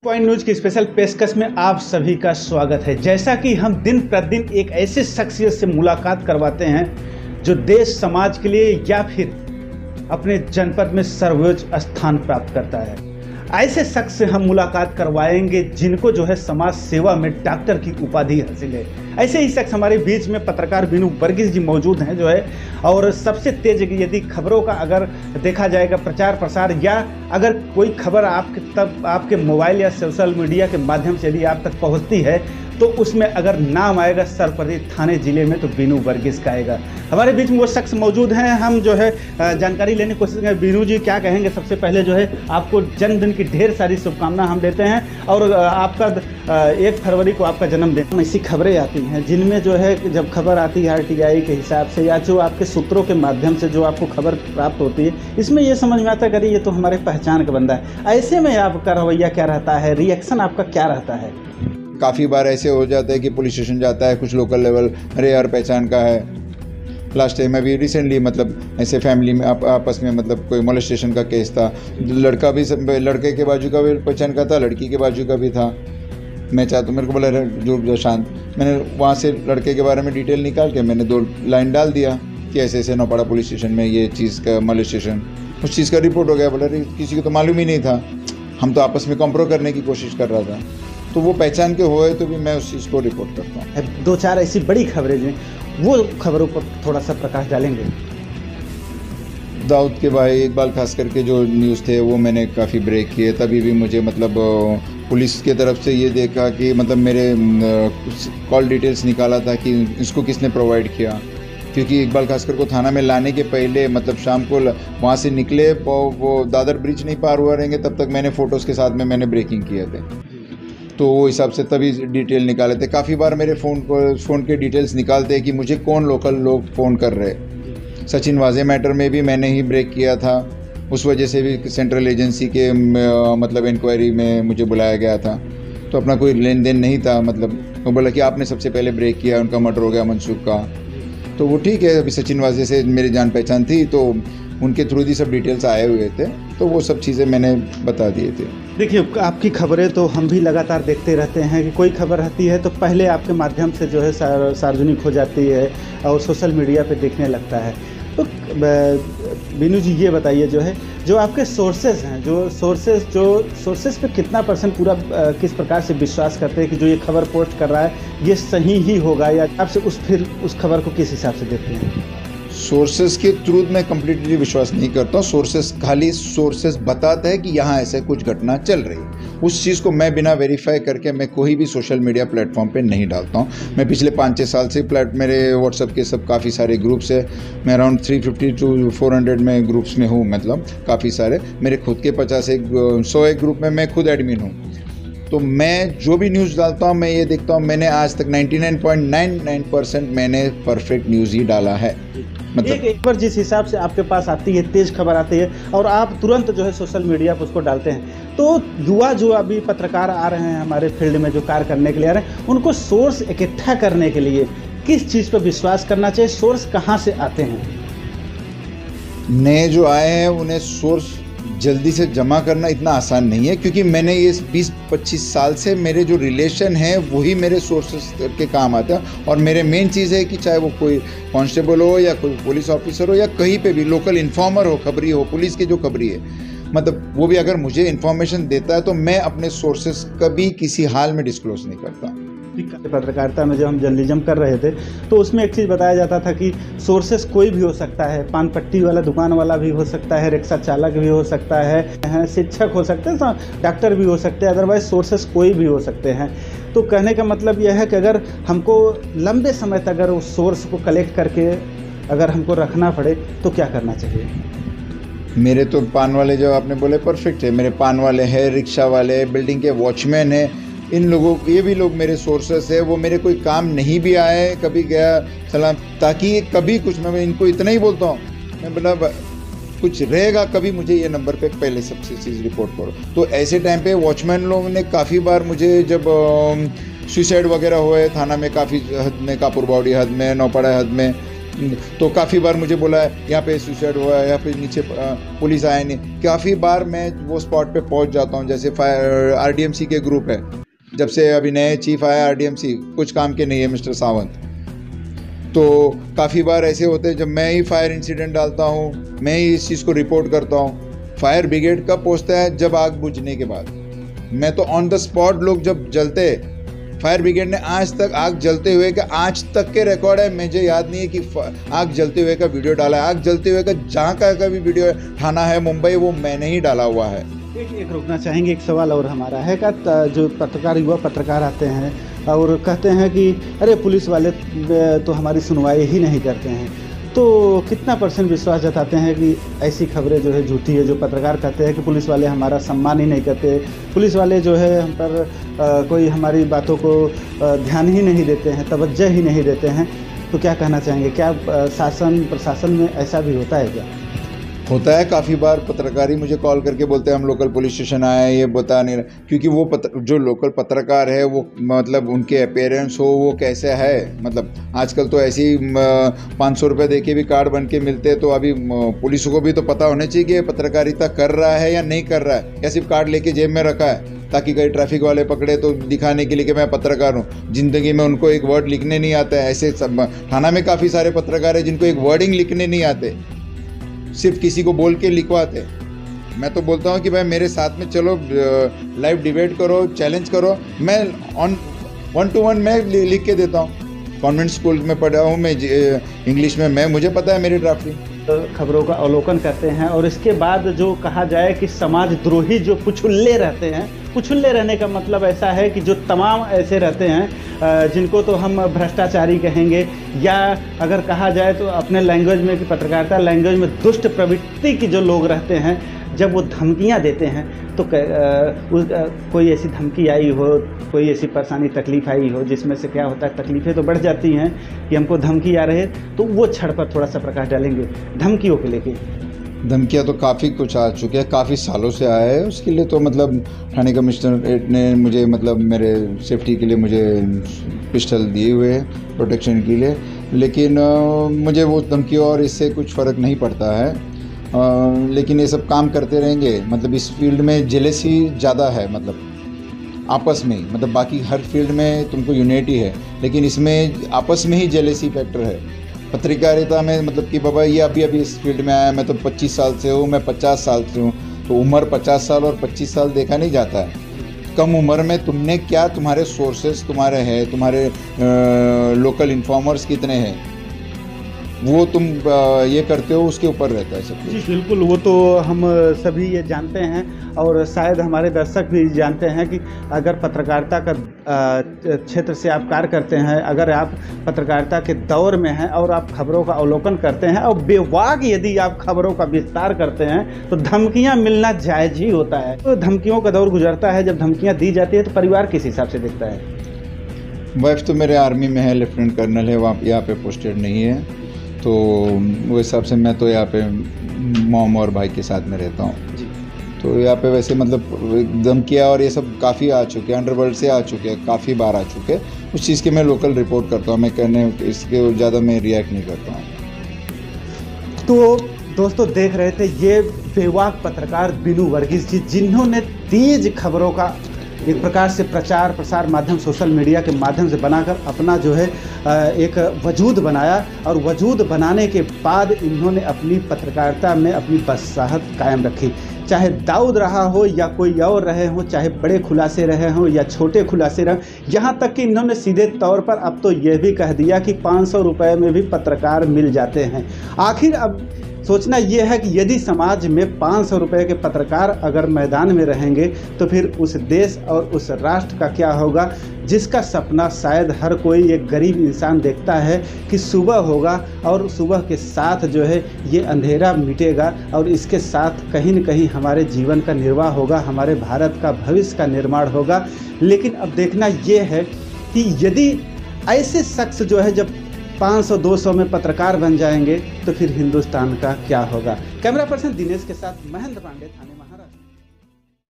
Point news की special पेशकश में आप सभी का स्वागत है। जैसा कि हम दिन प्रतिदिन एक ऐसे शख्सियत से मुलाकात करवाते हैं जो देश समाज के लिए या फिर अपने जनपद में सर्वोच्च स्थान प्राप्त करता है, ऐसे शख्स से हम मुलाकात करवाएंगे जिनको जो है समाज सेवा में डॉक्टर की उपाधि हासिल है। ऐसे ही शख्स हमारे बीच में पत्रकार बीनू वर्गीस जी मौजूद हैं जो है, और सबसे तेज यदि खबरों का अगर देखा जाएगा प्रचार प्रसार या अगर कोई खबर आपके मोबाइल या सोशल मीडिया के माध्यम से यदि आप तक पहुंचती है तो उसमें अगर नाम आएगा सरपरी थाने जिले में तो बीनू वर्गीस का आएगा। हमारे बीच में वो शख्स मौजूद हैं, हम जो है जानकारी लेने की कोशिश करेंगे। बीनू जी क्या कहेंगे? सबसे पहले जो है आपको जन्मदिन की ढेर सारी शुभकामनाएं हम देते हैं, और आपका 1 फरवरी को आपका जन्मदिन। ऐसी खबरें आती हैं जिनमें जो है जब खबर आती है RTI के हिसाब से या जो आपके सूत्रों के माध्यम से जो आपको खबर प्राप्त होती है, इसमें ये समझ में आता है कि ये तो हमारे पहचान का बंदा है। ऐसे में आपका रवैया क्या रहता है, रिएक्शन आपका क्या रहता है? काफ़ी बार ऐसे हो जाता है कि पुलिस स्टेशन जाता है कुछ लोकल लेवल, अरे यार पहचान का है। लास्ट टाइम अभी रिसेंटली मतलब ऐसे फैमिली में आपस में मतलब कोई मोलेस्टेशन का केस था, लड़का भी लड़के के बाजू का भी पहचान का था, लड़की के बाजू का भी था। मैं चाहता हूँ, मेरे को बोला जो शांत, मैंने वहाँ से लड़के के बारे में डिटेल निकाल के मैंने 2 लाइन डाल दिया कि ऐसे ऐसे नौपाड़ा पुलिस स्टेशन में ये चीज़ का मोलेस्टेशन, उस चीज़ का रिपोर्ट हो गया। बोला अरे किसी को तो मालूम ही नहीं था, हम तो आपस में कंप्रो करने की कोशिश कर रहा था। तो वो पहचान के हुए तो भी मैं उस चीज़ को रिपोर्ट करता हूँ। 2-4 ऐसी बड़ी खबरें जो वो खबरों पर थोड़ा सा प्रकाश डालेंगे। दाऊद के भाई इकबाल खास करके जो न्यूज़ थे वो मैंने काफ़ी ब्रेक किए। तभी भी मुझे मतलब पुलिस के तरफ से ये देखा कि मतलब मेरे कॉल डिटेल्स निकाला था कि इसको किसने प्रोवाइड किया, क्योंकि इकबाल खासकर को थाना में लाने के पहले मतलब शाम को वहाँ से निकले, वो दादर ब्रिज नहीं पार हुआ रहेंगे तब तक मैंने फ़ोटोज़ के साथ में मैंने ब्रेकिंग किए थे, तो वो हिसाब से तभी डिटेल निकाले थे। काफ़ी बार मेरे फ़ोन के डिटेल्स निकालते हैं कि मुझे कौन लोकल लोग फ़ोन कर रहे। सचिन वाजे मैटर में भी मैंने ही ब्रेक किया था, उस वजह से भी सेंट्रल एजेंसी के मतलब इंक्वायरी में मुझे बुलाया गया था। तो अपना कोई लेन देन नहीं था, मतलब वो बोला कि आपने सबसे पहले ब्रेक किया, उनका मर्डर हो गया मनसूख का। तो वो ठीक है, अभी सचिन वाजे से मेरी जान पहचान थी तो उनके थ्रू ही सब डिटेल्स आए हुए थे, तो वो सब चीज़ें मैंने बता दिए थे। देखिए आपकी खबरें तो हम भी लगातार देखते रहते हैं कि कोई खबर रहती है तो पहले आपके माध्यम से जो है सार्वजनिक हो जाती है और सोशल मीडिया पे दिखने लगता है। तो बीनू जी ये बताइए जो आपके सोर्सेज हैं, जो सोर्सेज पे कितना % पूरा किस प्रकार से विश्वास करते हैं कि जो ये खबर पोस्ट कर रहा है ये सही ही होगा, या आपसे उस खबर को किस हिसाब से देखते हैं? सोर्सेस के थ्रू मैं कम्प्लीटली विश्वास नहीं करता हूँ। सोर्सेस बताता है कि यहाँ ऐसे कुछ घटना चल रही है, उस चीज़ को मैं बिना वेरीफाई करके मैं कोई भी सोशल मीडिया प्लेटफॉर्म पे नहीं डालता हूँ। मैं पिछले 5-6 साल से मेरे व्हाट्सएप के सब काफ़ी सारे ग्रुप्स है, मैं अराउंड 350 to 400 में ग्रुप्स में हूँ, मतलब काफ़ी सारे। मेरे खुद के 100 ग्रुप में मैं खुद एडमिन हूँ। तो मैं जो भी न्यूज़ डालता हूँ मैं ये देखता हूँ, मैंने आज तक 99.99% मैंने परफेक्ट न्यूज़ ही डाला है। मतलब एक बार जिस हिसाब से आपके पास आती है, तेज खबर आती है और आप तुरंत जो है सोशल मीडिया पर उसको डालते हैं, तो युवा जो अभी पत्रकार आ रहे हैं हमारे फील्ड में जो कार्य करने के लिए आ रहे हैं, उनको सोर्स इकट्ठा करने के लिए किस चीज़ पर विश्वास करना चाहिए? सोर्स कहाँ से आते हैं? नए जो आए हैं उन्हें सोर्स जल्दी से जमा करना इतना आसान नहीं है, क्योंकि मैंने ये 20-25 साल से मेरे जो रिलेशन है वही मेरे सोर्सेस के काम आता है। और मेरे मेन चीज़ है कि चाहे वो कोई कांस्टेबल हो या कोई पुलिस ऑफिसर हो या कहीं पे भी लोकल इन्फॉर्मर हो, खबरी हो, पुलिस की जो खबरी है, मतलब वो भी अगर मुझे इन्फॉर्मेशन देता है तो मैं अपने सोर्सेस कभी किसी हाल में डिस्क्लोज नहीं करता। पत्रकारिता में जब हम जर्नलिज्म कर रहे थे तो उसमें एक चीज़ बताया जाता था कि सोर्सेस कोई भी हो सकता है, पान पट्टी वाला दुकान वाला भी हो सकता है, रिक्शा चालक भी हो सकता है, शिक्षक हो सकते हैं, डॉक्टर भी हो सकते हैं, अदरवाइज सोर्सेस कोई भी हो सकते हैं। तो कहने का मतलब यह है कि अगर हमको लंबे समय तक अगर उस सोर्स को कलेक्ट करके अगर हमको रखना पड़े तो क्या करना चाहिए? मेरे तो पान वाले जो आपने बोले परफेक्ट है, मेरे पान वाले हैं, रिक्शा वाले, बिल्डिंग के वॉचमैन है, इन लोगों ये भी लोग मेरे सोर्सेस है। वो मेरे कोई काम नहीं भी आए, कभी गया सलाम, ताकि कभी कुछ मैं इनको इतना ही बोलता हूँ, मैं बोला कुछ रहेगा कभी मुझे ये नंबर पे पहले सबसे चीज़ रिपोर्ट करो। तो ऐसे टाइम पे वॉचमैन लोगों ने काफ़ी बार मुझे जब सुसाइड वगैरह हुए थाना में, काफ़ी हद में, कापुर बावड़ी हद में, नौपाड़ा हद में, तो काफ़ी बार मुझे बोला है यहाँ पे सुसाइड हुआ है, यहाँ पे नीचे पुलिस आए नहीं। काफ़ी बार मैं वो स्पॉट पे पहुँच जाता हूँ। जैसे RDMC के ग्रुप है, जब से अभी नए चीफ आया RDMC, कुछ काम के नहीं है मिस्टर सावंत, तो काफ़ी बार ऐसे होते हैं जब मैं ही फायर इंसिडेंट डालता हूँ, मैं ही इस चीज़ को रिपोर्ट करता हूँ। फायर ब्रिगेड कब पहुँचता है? जब आग बुझने के बाद। मैं तो ऑन द स्पॉट, लोग जब जलते, फायर ब्रिगेड ने आज तक आग जलते हुए का आज तक के रिकॉर्ड है, मुझे याद नहीं है कि आग जलते हुए का वीडियो डाला है। आग जलते हुए का जहाँ का भी वीडियो थाना है मुंबई, वो मैंने ही डाला हुआ है। एक रुकना चाहेंगे, एक सवाल और हमारा है का जो पत्रकार, युवा पत्रकार आते हैं और कहते हैं कि अरे पुलिस वाले तो हमारी सुनवाई ही नहीं करते हैं, तो कितना % विश्वास जताते हैं कि ऐसी खबरें जो है झूठी है, जो पत्रकार कहते हैं कि पुलिस वाले हमारा सम्मान ही नहीं करते, पुलिस वाले जो है हम पर कोई हमारी बातों को ध्यान ही नहीं देते हैं, तवज्जो ही नहीं देते हैं, तो क्या कहना चाहेंगे? क्या शासन प्रशासन में ऐसा भी होता है क्या? होता है। काफ़ी बार पत्रकारी मुझे कॉल करके बोलते हैं हम लोकल पुलिस स्टेशन आए हैं, ये बता नहीं रहा, क्योंकि वो जो लोकल पत्रकार है वो मतलब उनके अपीयरेंस हो वो कैसे है, मतलब आजकल तो ऐसे ही 500 रुपये दे के भी कार्ड बन के मिलते हैं। तो अभी पुलिस को भी तो पता होना चाहिए कि पत्रकारिता कर रहा है या नहीं कर रहा है, या सिर्फ कार्ड लेके जेब में रखा है ताकि कई ट्रैफिक वाले पकड़े तो दिखाने के लिए कि मैं पत्रकार हूँ। ज़िंदगी में उनको एक वर्ड लिखने नहीं आता है। ऐसे सब थाना में काफ़ी सारे पत्रकार हैं जिनको एक वर्डिंग लिखने नहीं आते, सिर्फ किसी को बोल के लिखवाते। मैं तो बोलता हूँ कि भाई मेरे साथ में चलो, लाइव डिबेट करो, चैलेंज करो, मैं ऑन 1-to-1 मैं लिख के देता हूँ। कॉन्वेंट स्कूल में पढ़ा हूँ मैं, इंग्लिश में मुझे पता है मेरी ड्राफ्टिंग। खबरों का अवलोकन करते हैं और इसके बाद जो कहा जाए कि समाजद्रोही जो कुछुल्ले रहते हैं, कुछुल्ले रहने का मतलब ऐसा है कि जो तमाम ऐसे रहते हैं जिनको तो हम भ्रष्टाचारी कहेंगे, या अगर कहा जाए तो अपने लैंग्वेज में कि पत्रकारिता लैंग्वेज में दुष्ट प्रवृत्ति के जो लोग रहते हैं, जब वो धमकियां देते हैं तो कोई ऐसी धमकी आई हो, कोई ऐसी परेशानी तकलीफ़ आई हो जिसमें से क्या होता है, तकलीफ़ें तो बढ़ जाती हैं कि हमको धमकी आ रहे, तो वो क्षण पर थोड़ा सा प्रकाश डालेंगे धमकियों के लेके। धमकियाँ तो काफ़ी कुछ आ चुके हैं, काफ़ी सालों से आया है। उसके लिए तो मतलब थाने कमिश्नरेट ने मुझे मतलब मेरे सेफ्टी के लिए मुझे पिस्टल दिए हुए हैं प्रोटेक्शन के लिए, लेकिन मुझे वो धमकियों और इससे कुछ फ़र्क नहीं पड़ता है। लेकिन ये सब काम करते रहेंगे। मतलब इस फील्ड में जेलेसी ज़्यादा है, मतलब आपस में ही, मतलब बाकी हर फील्ड में तुमको यूनिटी है, लेकिन इसमें आपस में ही जेलेसी फैक्टर है। पत्रकारिता में मतलब कि बाबा ये अभी इस फील्ड में आया, मैं तो 25 साल से हूँ, मैं 50 साल से हूँ, तो उम्र 50 साल और 25 साल देखा नहीं जाता है। कम उम्र में तुमने क्या, तुम्हारे सोर्सेस तुम्हारे हैं, तुम्हारे लोकल इन्फॉर्मर्स कितने हैं, वो तुम ये करते हो, उसके ऊपर रहता है सब। जी बिल्कुल, वो तो हम सभी ये जानते हैं और शायद हमारे दर्शक भी जानते हैं कि अगर पत्रकारिता का क्षेत्र से आप कार्य करते हैं, अगर आप पत्रकारिता के दौर में हैं और आप खबरों का अवलोकन करते हैं और बेवाक यदि आप खबरों का विस्तार करते हैं तो धमकियां मिलना जायज़ ही होता है। तो धमकियों का दौर गुजरता है, जब धमकियां दी जाती है तो परिवार किस हिसाब से देखता है? वाइफ तो मेरे आर्मी में है, लेफ्टिनेंट कर्नल है, वहाँ यहाँ पे पोस्टेड नहीं है, तो वो हिसाब से मैं तो यहाँ पे मॉम और भाई के साथ में रहता हूँ। तो यहाँ पे वैसे मतलब धमकियाँ और ये सब काफ़ी आ चुके हैं, अंडरवर्ल्ड से आ चुके हैं, काफ़ी बार आ चुके हैं। उस चीज़ के मैं लोकल रिपोर्ट करता हूँ, मैं कहने इसके ज़्यादा मैं रिएक्ट नहीं करता हूँ। तो दोस्तों देख रहे थे ये बेवाक पत्रकार बिनू वर्गीस जी, जिन्होंने तेज खबरों का एक प्रकार से प्रचार प्रसार माध्यम सोशल मीडिया के माध्यम से बनाकर अपना जो है एक वजूद बनाया, और वजूद बनाने के बाद इन्होंने अपनी पत्रकारिता में अपनी बसाहत कायम रखी। चाहे दाऊद रहा हो या कोई और रहे हो, चाहे बड़े खुलासे रहे हों या छोटे खुलासे रहे, यहाँ तक कि इन्होंने सीधे तौर पर अब तो यह भी कह दिया कि 500 रुपये में भी पत्रकार मिल जाते हैं। आखिर अब सोचना यह है कि यदि समाज में 500 रुपये के पत्रकार अगर मैदान में रहेंगे तो फिर उस देश और उस राष्ट्र का क्या होगा, जिसका सपना शायद हर कोई एक गरीब इंसान देखता है कि सुबह होगा और सुबह के साथ जो है ये अंधेरा मिटेगा और इसके साथ कहीं न कहीं हमारे जीवन का निर्वाह होगा, हमारे भारत का भविष्य का निर्माण होगा। लेकिन अब देखना ये है कि यदि ऐसे शख्स जो है जब 500-200 में पत्रकार बन जाएंगे तो फिर हिंदुस्तान का क्या होगा। कैमरा पर्सन दिनेश के साथ महेंद्र पांडे, थाने।